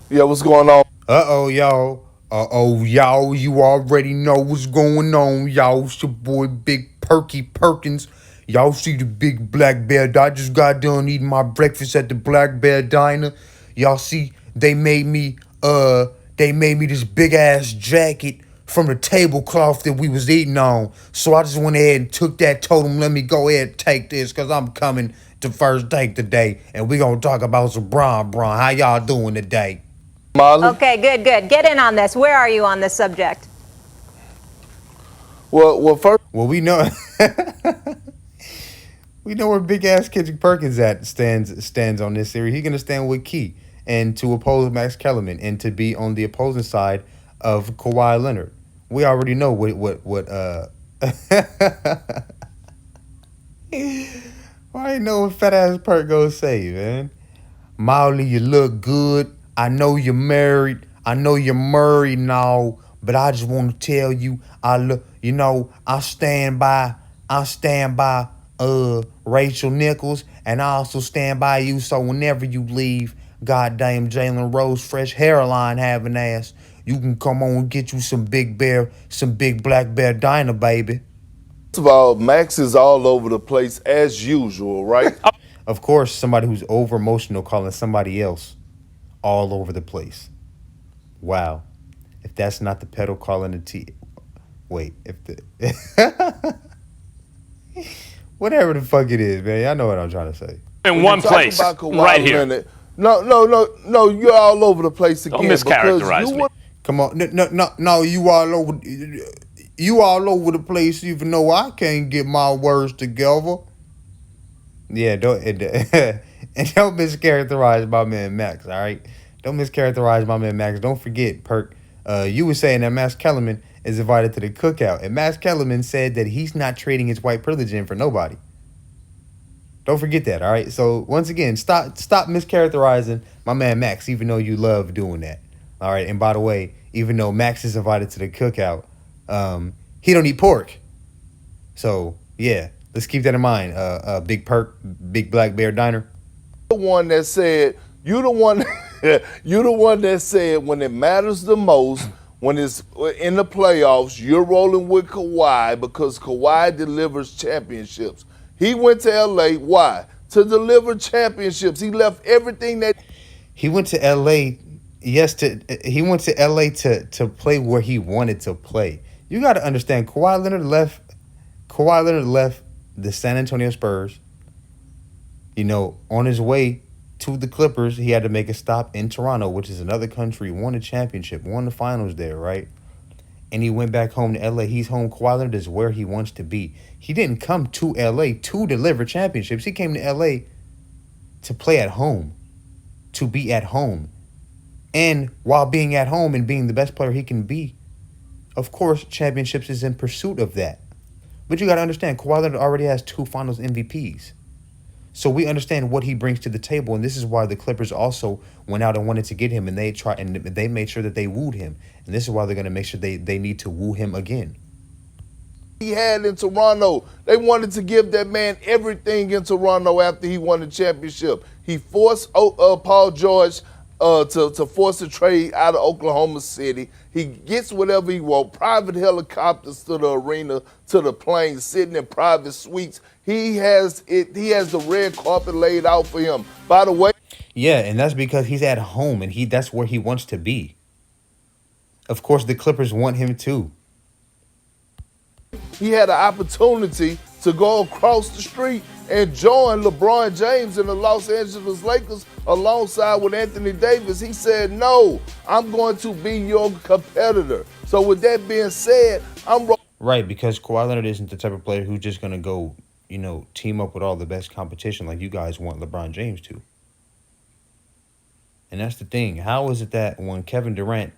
Yeah, what's going on? Uh-oh, y'all. Uh-oh, y'all. You already know what's going on, y'all. It's your boy Big Perky Perkins. Y'all see the big black bear. I just got done eating my breakfast at the Black Bear Diner. Y'all see they made me this big ass jacket from the tablecloth that we was eating on. So I just went ahead and took that, told them let me go ahead and take this because I'm coming to first take today. And we gonna talk about some Bron. How y'all doing today? Molly? Okay, good, good. Get in on this. Where are you on this subject? Well, first, Well, we know where big ass Kendrick Perkins at stands on this series. He's gonna stand with Key and to oppose Max Kellerman and to be on the opposing side of Kawhi Leonard. We already know what I know what fat ass Perk gonna say, man. Molly, you look good. I know you're married. I know you're married now, but I just want to tell you, I look, I stand by Rachel Nichols, and I also stand by you. So whenever you leave, goddamn Jalen Rose, fresh hairline having ass, you can come on and get you some big black bear diner, baby. of all, Max is all over the place as usual, right? Of course, somebody who's over emotional calling somebody else all over the place. Wow. If that's not the pedal calling the T. Wait, if the. Whatever the fuck it is, man. Y'all know what I'm trying to say. In When you one talk place, about right Kawhi here. Leonard, no, you're all over the place Don't again because you mischaracterize me. would Come on. No, you all over. You all over the place, even though I can't get my words together. Yeah, and don't mischaracterize my man Max. All right, don't mischaracterize my man Max. Don't forget, Perk. You were saying that Max Kellerman is invited to the cookout, and Max Kellerman said that he's not trading his white privilege in for nobody. Don't forget that. All right. So once again, stop mischaracterizing my man Max, even though you love doing that. All right. And by the way, even though Max is invited to the cookout, he don't eat pork. So yeah, let's keep that in mind. Big Perk, Big Black Bear Diner. the one that said you the one you the one that said when it matters the most, when it's in the playoffs, you're rolling with Kawhi because Kawhi delivers championships. He went to LA. Why? To deliver championships. He left everything that He went to L.A. Yes, he went to L.A. to play where he wanted to play. You got to understand, Kawhi Leonard left. Kawhi Leonard left the San Antonio Spurs. On his way to the Clippers, he had to make a stop in Toronto, which is another country, won a championship, won the finals there, right? And he went back home to LA. He's home. Kawhi Leonard is where he wants to be. He didn't come to LA to deliver championships. He came to LA to play at home, to be at home. And while being at home and being the best player he can be, of course, championships is in pursuit of that. But you got to understand, Kawhi Leonard already has two Finals MVPs. So we understand what he brings to the table, and this is why the Clippers also went out and wanted to get him, and they made sure that they wooed him, and this is why they're going to make sure they need to woo him again. he had in Toronto. They wanted to give that man everything in Toronto after he won the championship. He forced Paul George to force a trade out of Oklahoma City. He gets whatever he wants. Private helicopters to the arena, to the plane, sitting in private suites. He has it. He has the red carpet laid out for him. By the way, Yeah, and that's because he's at home, and that's where he wants to be. Of course, the Clippers want him too. he had an opportunity to go across the street and join LeBron James in the Los Angeles Lakers alongside with Anthony Davis. He said, no, I'm going to be your competitor. So with that being said, I'm Right, because Kawhi Leonard isn't the type of player who's just gonna go, team up with all the best competition like you guys want LeBron James to. And that's the thing. How is it that when Kevin Durant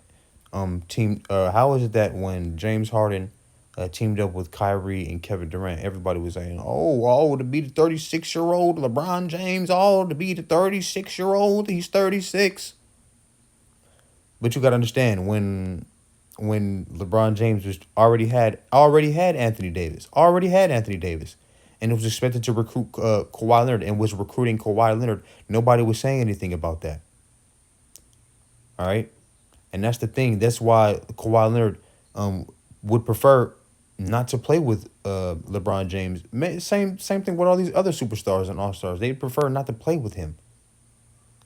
how is it that when James Harden teamed up with Kyrie and Kevin Durant, everybody was saying, to be the 36-year-old LeBron James, to be the 36-year-old, he's 36. But you got to understand when LeBron James was already had Anthony Davis, and it was expected to recruit Kawhi Leonard and was recruiting Kawhi Leonard. Nobody was saying anything about that. All right. And that's the thing. That's why Kawhi Leonard would prefer not to play with LeBron James. Same thing with all these other superstars and all-stars. They'd prefer not to play with him.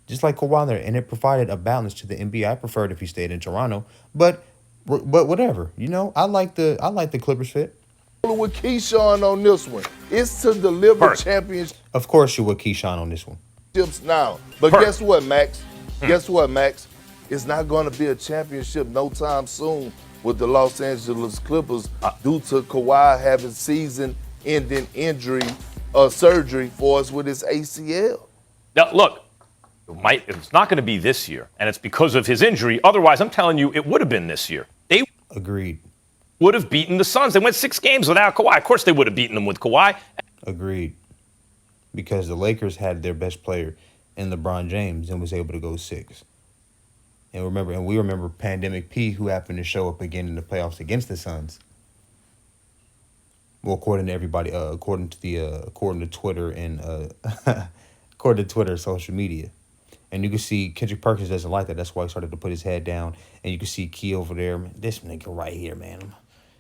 Just like Kawhi Leonard. And it provided a balance to the NBA. I preferred if he stayed in Toronto. But whatever. You know, I like the Clippers fit. With Keyshawn on this one. It's to deliver championships Of course you would Keyshawn on this one. now. But guess what, Max? Guess what, Max? It's not going to be a championship no time soon with the Los Angeles Clippers due to Kawhi having season-ending injury surgery for us with his ACL. Now, look, it's not going to be this year, and it's because of his injury. Otherwise, I'm telling you, it would have been this year. They Agreed. would have beaten the Suns. They went 6 games without Kawhi. Of course, they would have beaten them with Kawhi. Agreed. Because the Lakers had their best player in LeBron James and was able to go 6. And we remember Pandemic P, who happened to show up again in the playoffs against the Suns. Well, according to everybody, according to Twitter and according to Twitter and social media. And you can see Kendrick Perkins doesn't like that. That's why he started to put his head down. And you can see Key over there. This nigga right here, man.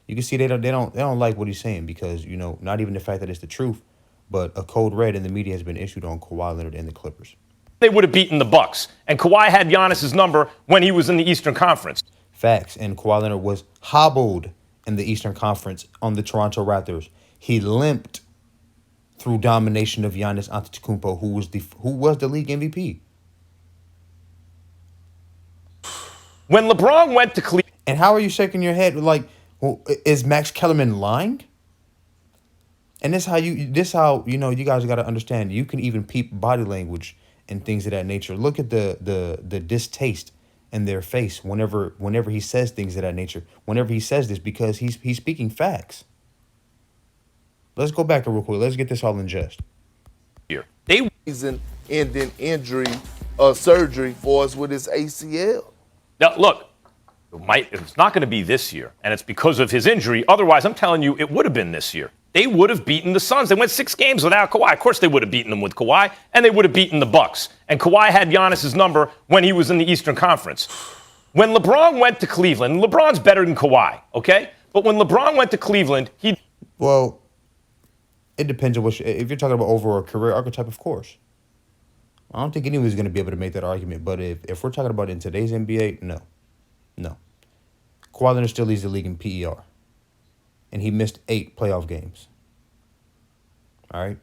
You can see they don't like what he's saying because, you know, not even the fact that it's the truth, but a code red in the media has been issued on Kawhi Leonard and the Clippers. They would have beaten the Bucks. And Kawhi had Giannis's number when he was in the Eastern Conference. Facts. And Kawhi Leonard was hobbled in the Eastern Conference on the Toronto Raptors. He limped through domination of Giannis Antetokounmpo, who was the league MVP. When LeBron went to Cleveland. And how are you shaking your head like, well, is Max Kellerman lying? And this how you know you guys got to understand. You can even peep body language and things of that nature. Look at the distaste in their face whenever he says things of that nature. Whenever he says this, because he's speaking facts. Let's go back to real quick. Let's get this all in jest. Here, they Season-ending injury surgery for us with his ACL. now look. It's not going to be this year, and it's because of his injury. Otherwise, I'm telling you, it would have been this year. They would have beaten the Suns. They went 6 games without Kawhi. Of course, they would have beaten them with Kawhi, and they would have beaten the Bucks. And Kawhi had Giannis's number when he was in the Eastern Conference. When LeBron went to Cleveland, LeBron's better than Kawhi, okay? But when LeBron went to Cleveland, Well, it depends on if you're talking about overall a career archetype, of course. I don't think anyone's going to be able to make that argument. But if we're talking about in today's NBA, no. Kawhi Leonard still leads the league in PER. And he missed 8 playoff games. All right?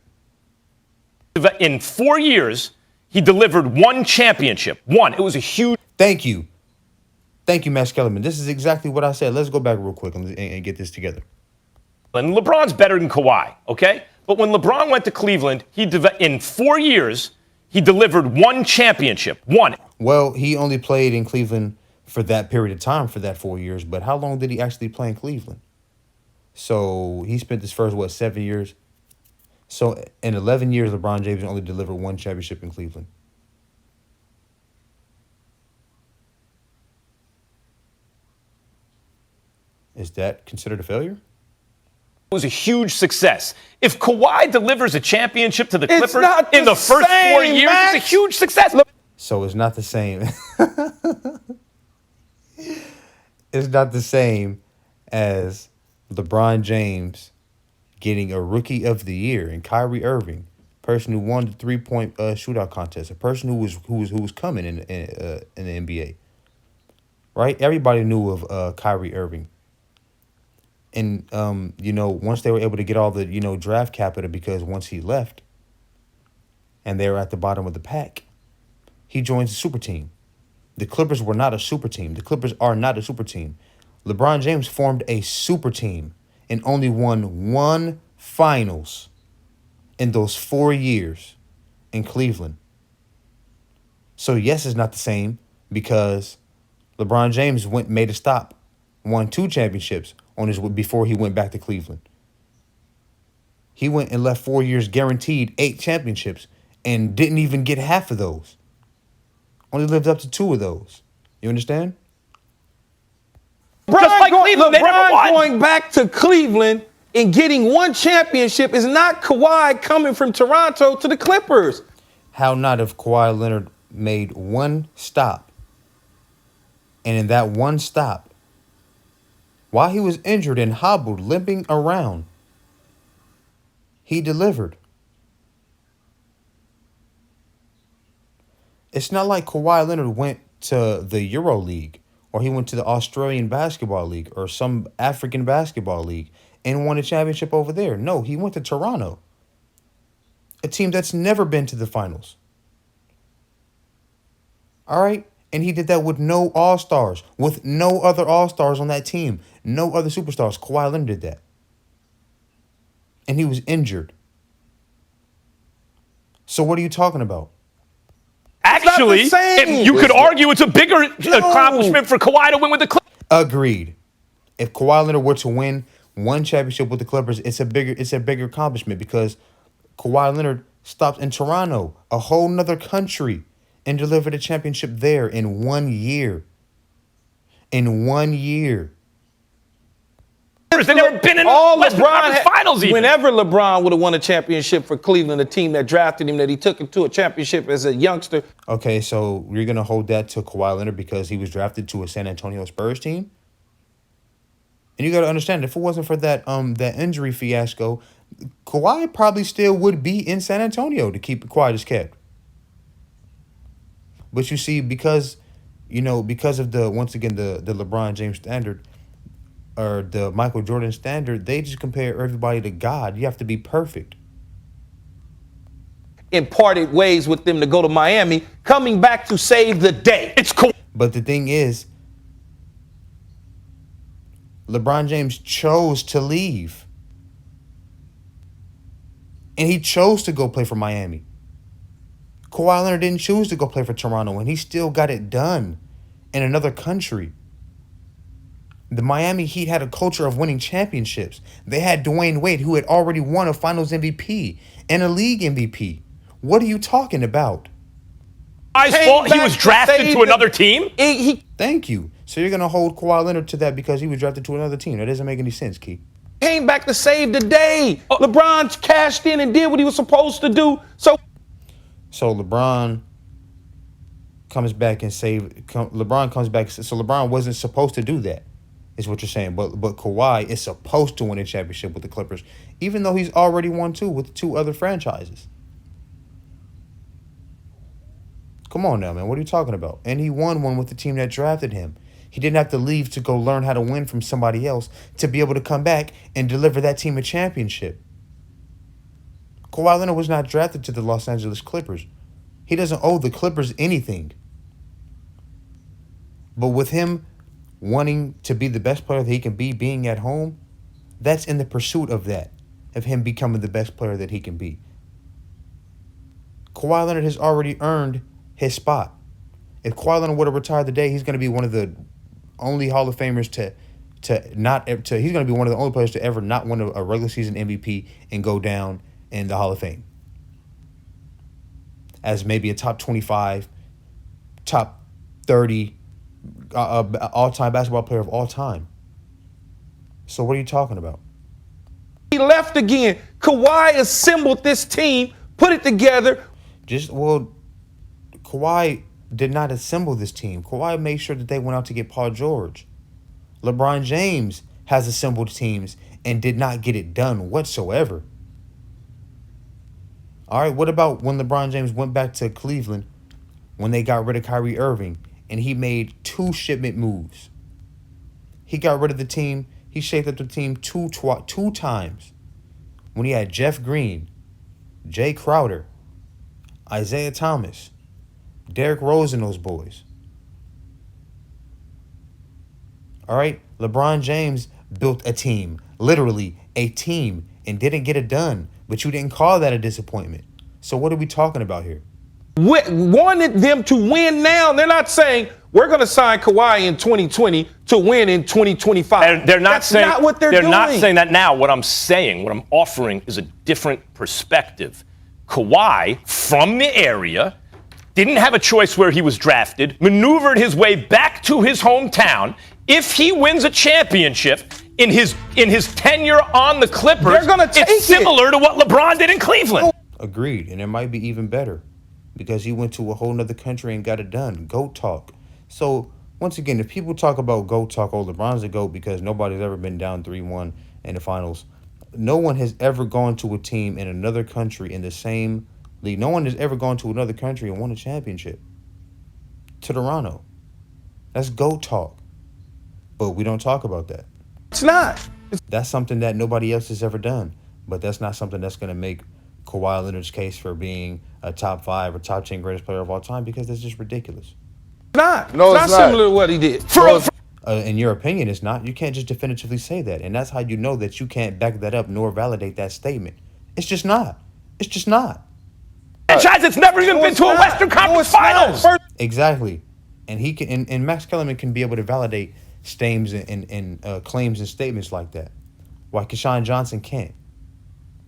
in 4 years, he delivered 1 championship. 1. It was a huge. Thank you. Thank you, Max Kellerman. This is exactly what I said. Let's go back real quick and get this together. And LeBron's better than Kawhi, okay? But when LeBron went to Cleveland, in 4 years, he delivered 1 championship. 1. Well, he only played in Cleveland for that period of time for that 4 years. But how long did he actually play in Cleveland? So he spent his first, 7 years? So in 11 years, LeBron James only delivered 1 championship in Cleveland. Is that considered a failure? It was a huge success. If Kawhi delivers a championship to the It's Clippers not in the the first 4 same, years, Max. it's a huge success. So it's not the same. It's not the same as LeBron James getting a Rookie of the Year and Kyrie Irving, person who won the 3-point shootout contest, a person who was coming in the NBA. Right? Everybody knew of Kyrie Irving. And, once they were able to get all the, draft capital, because once he left and they were at the bottom of the pack, he joins the super team. The Clippers were not a super team. The Clippers are not a super team. LeBron James formed a super team and only won 1 finals in those 4 years in Cleveland. So, yes, it's not the same because LeBron James made a stop, won 2 championships before he went back to Cleveland. He went and left 4 years guaranteed 8 championships and didn't even get half of those. Only lived up to 2 of those. You understand? Just like Cleveland, they never LeBron won. going back to Cleveland and getting 1 championship is not Kawhi coming from Toronto to the Clippers. How not if Kawhi Leonard made 1 stop And in that one stop, while he was injured and hobbled, limping around, he delivered. It's not like Kawhi Leonard went to the Euro League or he went to the Australian Basketball League or some African Basketball League and won a championship over there. No, he went to Toronto, a team that's never been to the finals. All right? And he did that with no All-Stars, with no other All-Stars on that team, no other superstars. Kawhi Leonard did that. And he was injured. So what are you talking about? Actually, you could argue it's a bigger accomplishment for Kawhi to win with the Clippers. Agreed. If Kawhi Leonard were to win one championship with the Clippers, it's a bigger accomplishment because Kawhi Leonard stopped in Toronto, a whole nother country, and delivered a championship there in 1 year. In 1 year. They've never been in all Western Conference Finals even. Whenever LeBron would have won a championship for Cleveland, a team that drafted him, that he took him to a championship as a youngster. Okay, so you're going to hold that to Kawhi Leonard because he was drafted to a San Antonio Spurs team? And you got to understand, if it wasn't for that injury fiasco, Kawhi probably still would be in San Antonio to keep it quiet as kept. But you see, because of the LeBron James standard, or the Michael Jordan standard, they just compare everybody to God. You have to be perfect. Imparted ways with them to go to Miami, coming back to save the day. It's cool. But the thing is, LeBron James chose to leave. And he chose to go play for Miami. Kawhi Leonard didn't choose to go play for Toronto, and he still got it done in another country. The Miami Heat had a culture of winning championships. They had Dwayne Wade, who had already won a Finals MVP and a league MVP. What are you talking about? He was drafted to another team? Thank you. So you're going to hold Kawhi Leonard to that because he was drafted to another team. That doesn't make any sense, Key. Came back to save the day. LeBron cashed in and did what he was supposed to do. So LeBron comes back and LeBron comes back. So LeBron wasn't supposed to do that, is what you're saying. But Kawhi is supposed to win a championship with the Clippers, even though he's already won two with two other franchises. Come on now, man. What are you talking about? And he won one with the team that drafted him. He didn't have to leave to go learn how to win from somebody else to be able to come back and deliver that team a championship. Kawhi Leonard was not drafted to the Los Angeles Clippers. He doesn't owe the Clippers anything. But with him wanting to be the best player that he can be, being at home, that's in the pursuit of that, of him becoming the best player that he can be. Kawhi Leonard has already earned his spot. If Kawhi Leonard would have retired today, he's going to be one of the only Hall of Famers he's going to be one of the only players to ever not win a regular season MVP and go down in the Hall of Fame as maybe a top 25, top 30 all-time basketball player of all time. So what are you talking about? he left again. Kawhi assembled this team, put it together. Kawhi did not assemble this team. Kawhi made sure that they went out to get Paul George. LeBron James has assembled teams and did not get it done whatsoever. All right, what about when LeBron James went back to Cleveland when they got rid of Kyrie Irving and he made two shipment moves? He got rid of the team. He shaped up the team two times when he had Jeff Green, Jay Crowder, Isaiah Thomas, Derrick Rose and those boys. All right, LeBron James built a team, literally a team, and didn't get it done. But you didn't call that a disappointment. So what are we talking about here? Wanted them to win now. They're not saying we're going to sign Kawhi in 2020 to win in 2025. They're not That's saying not what they're doing. They're not saying that now. What I'm offering is a different perspective. Kawhi, from the area, didn't have a choice where he was drafted, maneuvered his way back to his hometown. If he wins a championship in his tenure on the Clippers, they're gonna take it's similar to what LeBron did in Cleveland. Agreed, and it might be even better because he went to a whole nother country and got it done. GOAT talk. So once again, if people talk about GOAT talk, oh, LeBron's a GOAT because nobody's ever been down 3-1 in the finals. No one has ever gone to a team in another country in the same league. No one has ever gone to another country and won a championship. To Toronto. That's GOAT talk. But we don't talk about that. It's not. That's something that nobody else has ever done. But that's not something that's going to make Kawhi Leonard's case for being a top 5 or top 10 greatest player of all time because that's just ridiculous. Not. No, it's it's not not. similar to what he did. In your opinion, it's not. You can't just definitively say that. And that's how you know that you can't back that up nor validate that statement. It's just not. It's just not. Franchise that's never even been to a Western Conference Finals. Exactly. And he can and Max Kellerman can be able to validate statements and claims and statements like that. Why Keyshawn Johnson can't.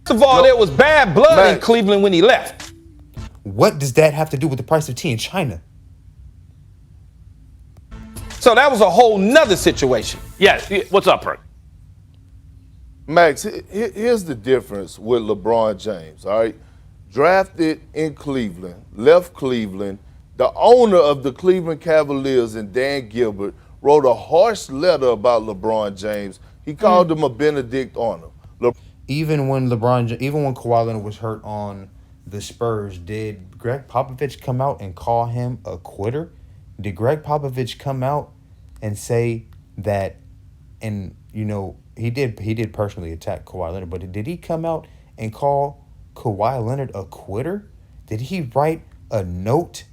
First of all, there was bad blood in Cleveland when he left. What does that have to do with the price of tea in China? So that was a whole nother situation. Yes. What's up, Perk? Max, here's the difference with LeBron James, all right? Drafted in Cleveland, left Cleveland. The owner of the Cleveland Cavaliers and Dan Gilbert wrote a harsh letter about LeBron James. He called him a Benedict on him. Even when Kawhi Leonard was hurt on the Spurs, did Greg Popovich come out and call him a quitter? Did Greg Popovich come out and say that, and you know, he did personally attack Kawhi Leonard, but did he come out and call Kawhi Leonard a quitter? Did he write a note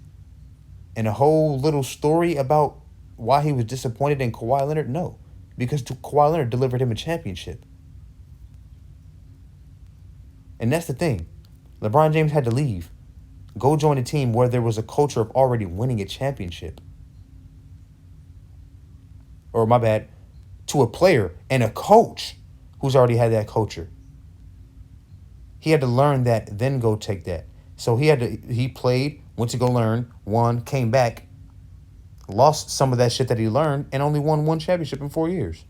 and a whole little story about why he was disappointed in Kawhi Leonard? No, because Kawhi Leonard delivered him a championship. And that's the thing. LeBron James had to leave. Go join a team where there was a culture of already winning a championship. Or, my bad, to a player and a coach who's already had that culture. He had to learn that, then go take that. So he played, went to go learn, won, came back, lost some of that shit that he learned, and only won one championship in 4 years.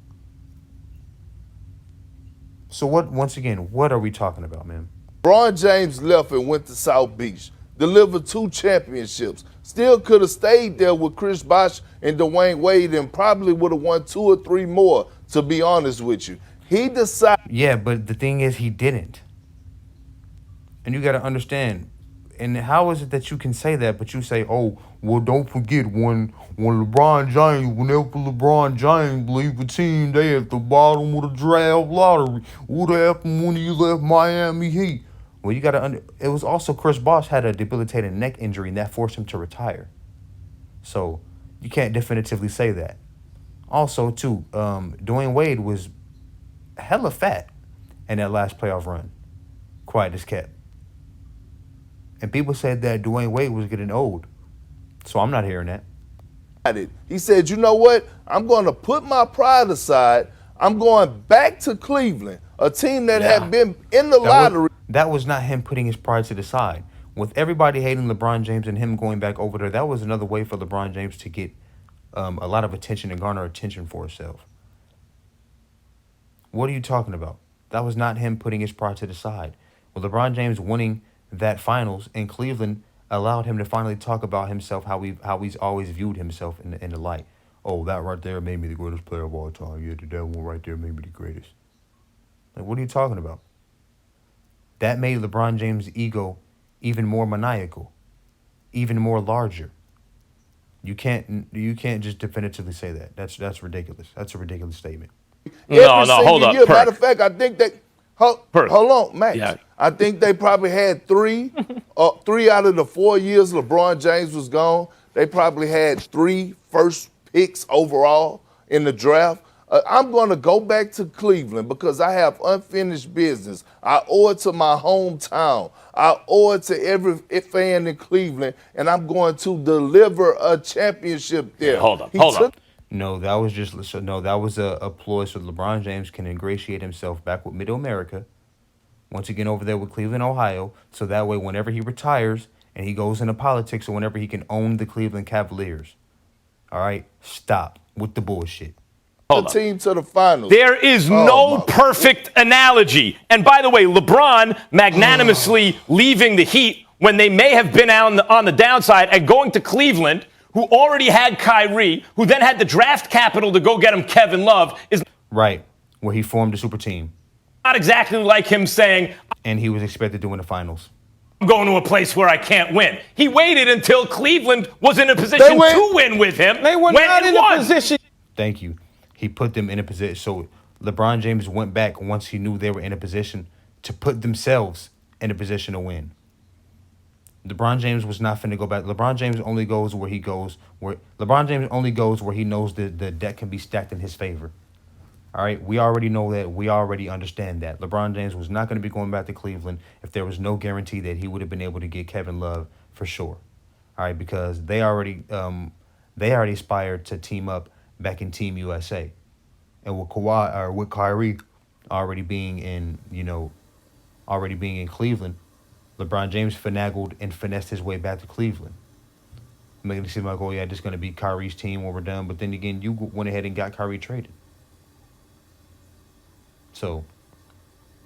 So once again, what are we talking about, man? LeBron James left and went to South Beach, delivered 2 championships, still could have stayed there with Chris Bosh and Dwayne Wade and probably would have won 2 or 3 more, to be honest with you. He decided. Yeah, but the thing is, he didn't. And you got to understand. And how is it that you can say that, but you say, oh, well, don't forget when LeBron James, whenever LeBron James leave a team, they at the bottom of the draft lottery. What happened when he left Miami Heat? Well, you got to it was also Chris Bosh had a debilitating neck injury, and that forced him to retire. So you can't definitively say that. Also, too, Dwayne Wade was hella fat in that last playoff run. Quiet as kept. And people said that Dwayne Wade was getting old. So I'm not hearing that. He said, you know what? I'm going to put my pride aside. I'm going back to Cleveland, a team that had been in the lottery. That was not him putting his pride to the side. With everybody hating LeBron James and him going back over there, that was another way for LeBron James to get a lot of attention and garner attention for himself. What are you talking about? That was not him putting his pride to the side. Well, LeBron James winning that finals in Cleveland allowed him to finally talk about himself, how he's always viewed himself in the light. Oh, that right there made me the greatest player of all time. Yeah, that one right there made me the greatest. Like, what are you talking about? That made LeBron James' ego even more maniacal, even more larger. You can't just definitively say that. That's ridiculous. That's a ridiculous statement. No, hold up. Matter of fact, I think that. Hold on, Max. Yeah. I think they probably had 3 out of the 4 years LeBron James was gone. They probably had 3 first picks overall in the draft. I'm going to go back to Cleveland because I have unfinished business. I owe it to my hometown. I owe it to every fan in Cleveland, and I'm going to deliver a championship there. Hold up. No, that was a ploy so LeBron James can ingratiate himself back with Middle America, once again over there with Cleveland, Ohio, so that way whenever he retires and he goes into politics or whenever he can own the Cleveland Cavaliers. All right, stop with the bullshit. The team to the finals. There is no perfect analogy. And by the way, LeBron magnanimously leaving the Heat when they may have been on the downside and going to Cleveland, who already had Kyrie, who then had the draft capital to go get him Kevin Love, is Right, where he formed a super team. not exactly like him saying, And he was expected to win the finals. I'm going to a place where I can't win. He waited until Cleveland was in a position to win with him. They were went not and in won. a position. Thank you. He put them in a position. So LeBron James went back once he knew they were in a position to put themselves in a position to win. LeBron James was not finna go back. LeBron James only goes where he goes. LeBron James only goes where he knows the deck can be stacked in his favor. All right, we already know that. We already understand that. LeBron James was not going to be going back to Cleveland if there was no guarantee that he would have been able to get Kevin Love for sure. All right, because they already aspired to team up back in Team USA, and with Kawhi or with Kyrie already being in Cleveland, LeBron James finagled and finessed his way back to Cleveland, making it seem like, oh yeah, this is going to be Kyrie's team when we're done. But then again, you went ahead and got Kyrie traded. So,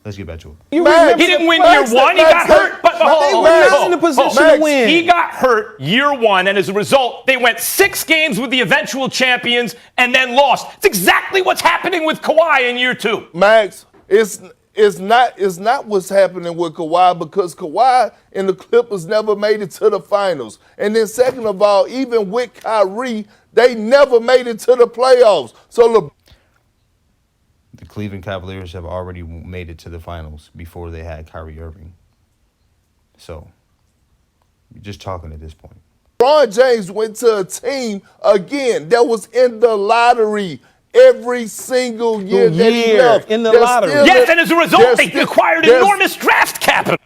let's get back to it. You Max, remember He didn't win Max, year one. He Max, got hurt. But they were not in a position to win. He got hurt year one, and as a result, they went 6 games with the eventual champions and then lost. It's exactly what's happening with Kawhi in year 2. Max, it's not what's happening with Kawhi, because Kawhi and the Clippers never made it to the finals. And then second of all, even with Kyrie, they never made it to the playoffs. So The Cleveland Cavaliers have already made it to the finals before they had Kyrie Irving. So, you're just talking at this point. LeBron James went to a team, again, that was in the lottery every single year that he left. In the They're lottery. still Yes, in- and as a result, they're they still- acquired they're- enormous draft capital.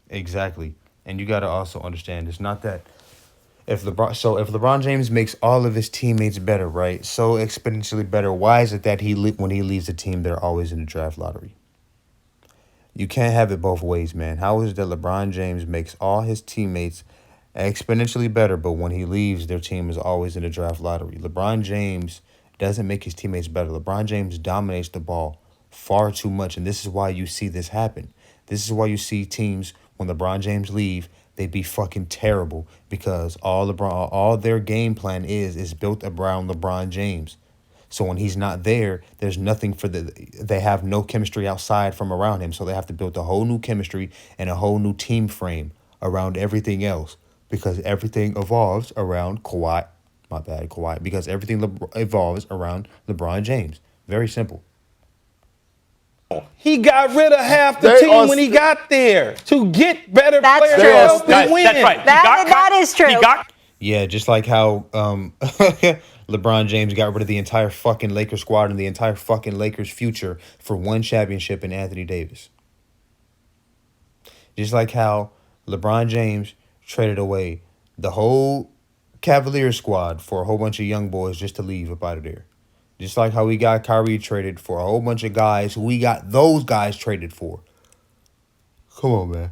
Exactly. And you got to also understand, it's not that if LeBron James makes all of his teammates better, right? So exponentially better, why is it that when he leaves the team, they're always in the draft lottery? You can't have it both ways, man. How is it that LeBron James makes all his teammates exponentially better, but when he leaves, their team is always in the draft lottery? LeBron James doesn't make his teammates better. LeBron James dominates the ball far too much, and this is why you see this happen. This is why you see teams, when LeBron James leave, they be fucking terrible, because all their game plan is built around LeBron James. So when he's not there, there's nothing they have no chemistry outside from around him. So they have to build a whole new chemistry and a whole new team frame around everything else, because everything evolves around Kawhi. Because everything evolves around LeBron James. Very simple. He got rid of half the They team are when he got there to get better That's players true. to help That's them win. That's right. That is true. He got Yeah, just like how LeBron James got rid of the entire fucking Lakers squad and the entire fucking Lakers future for one championship in Anthony Davis. Just like how LeBron James traded away the whole Cavaliers squad for a whole bunch of young boys just to leave up out of there. Just like how we got Kyrie traded for a whole bunch of guys who we got those guys traded for. Come on, man.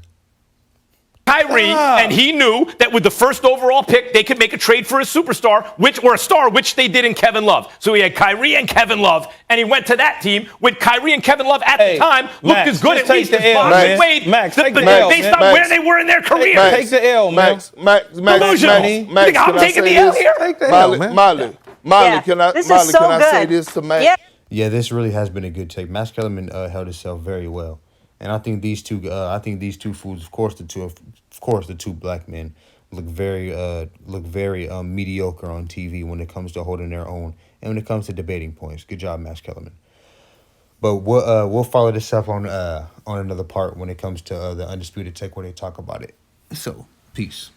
Kyrie, and he knew that with the first overall pick, they could make a trade for a superstar, which they did in Kevin Love. So he had Kyrie and Kevin Love, and he went to that team with Kyrie and Kevin Love at the time looked Max, as good just at least take as the L, Boston man. Wade, Max, take the L, based man. on Max. where they were in their careers. Max, Take the L, man. Max, Delusional. You think I'm can I taking say the L this? here? Take the L, man. Molly, Yeah, can I this is Molly, so can I say good. this to Max? Yeah. Yeah, this really has been a good take. Max Kellerman held himself very well, and I think these two fools, of course, the two black men look very mediocre on TV when it comes to holding their own and when it comes to debating points. Good job, Max Kellerman. But we'll follow this up on another part when it comes to the Undisputed Take where they talk about it. So, peace.